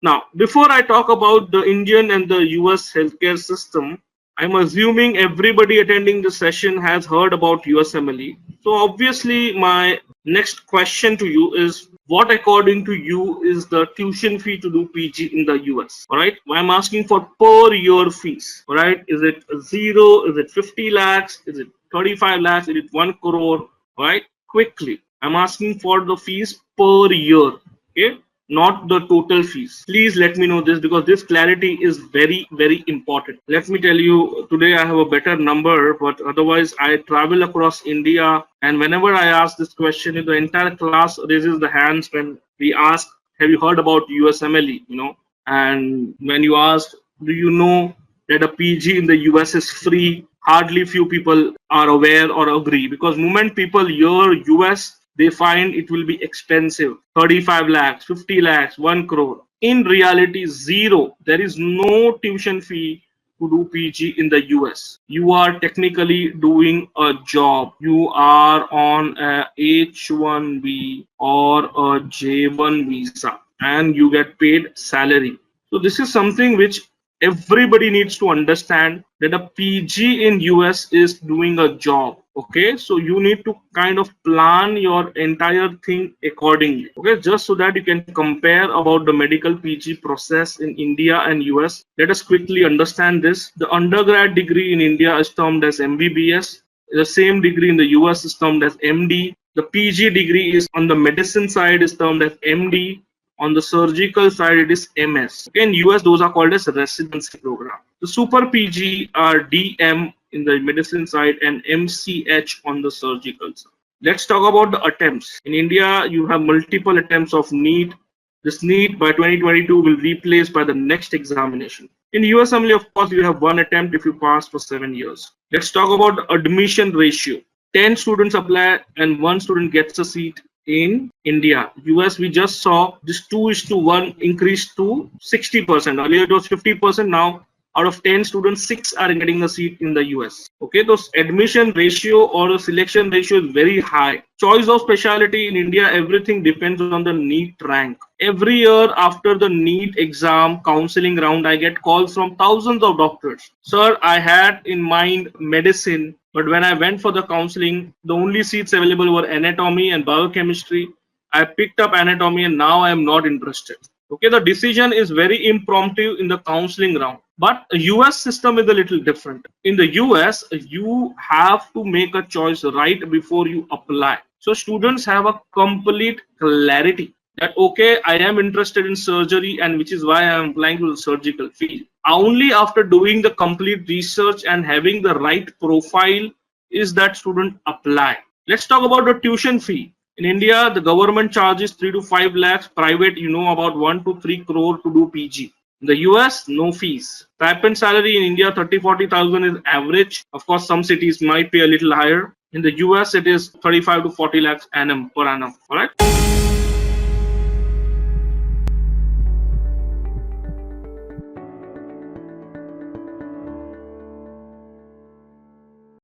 Now, before I talk about the Indian and the US healthcare system, I'm assuming everybody attending the session has heard about USMLE. So obviously, my next question to you is, what according to you is the tuition fee to do PG in the US? All right, I'm asking for per year fees. All right, is it zero? Is it 50 lakhs? Is it 35 lakhs? Is it 1 crore? All right, quickly, I'm asking for the fees per year. Okay, not the total fees. Please let me know this, because this clarity is very, very important. Let me tell you, today I have a better number, but otherwise I travel across India, and whenever I ask this question, the entire class raises the hands when we ask, have you heard about USMLE? And when you ask, do you know that a PG in the US is free? Hardly few people are aware or agree, because moment people hear US, they find it will be expensive. 35 lakhs, 50 lakhs, 1 crore. In reality, zero. There is no tuition fee to do PG in the US. You are technically doing a job. You are on a H1B or a J1 visa, and you get paid salary. So this is something which everybody needs to understand, that a PG in US is doing a job. Okay, so you need to kind of plan your entire thing accordingly. Okay, just so that you can compare about the medical PG process in India and US. Let us quickly understand this. The undergrad degree in India is termed as MBBS. The same degree in the US is termed as MD. The PG degree is on the medicine side is termed as MD. On the surgical side, it is MS. Okay, in US, those are called as residency program. The super PG are DM in the medicine side and MCH on the surgical side. Let's talk about the attempts. In India, you have multiple attempts of NEET. This NEET by 2022 will be replaced by the next examination. In USMLE, of course, you have one attempt if you pass for 7 years. Let's talk about the admission ratio. 10 students apply and 1 student gets a seat. In India, US, we just saw this 2:1 increased to 60%. Earlier it was 50%. Now, out of 10 students, 6 are getting a seat in the US. Okay, those admission ratio or the selection ratio is very high. Choice of specialty in India, everything depends on the NEET rank. Every year after the NEET exam counseling round, I get calls from thousands of doctors. Sir, I had in mind medicine, but when I went for the counseling, the only seats available were anatomy and biochemistry. I picked up anatomy and now I am not interested. Okay, the decision is very impromptu in the counseling round. But the US system is a little different. In the US, you have to make a choice right before you apply. So students have a complete clarity that, okay, I am interested in surgery, and which is why I am applying to the surgical field. Only after doing the complete research and having the right profile is that student apply. Let's talk about the tuition fee. In India, the government charges 3 to 5 lakhs. Private, about 1 to 3 crore to do PG. In the US, no fees. Stipend salary in India, 30,000-40,000 is average. Of course, some cities might pay a little higher. In the US, it is 35 to 40 lakhs per annum. All right.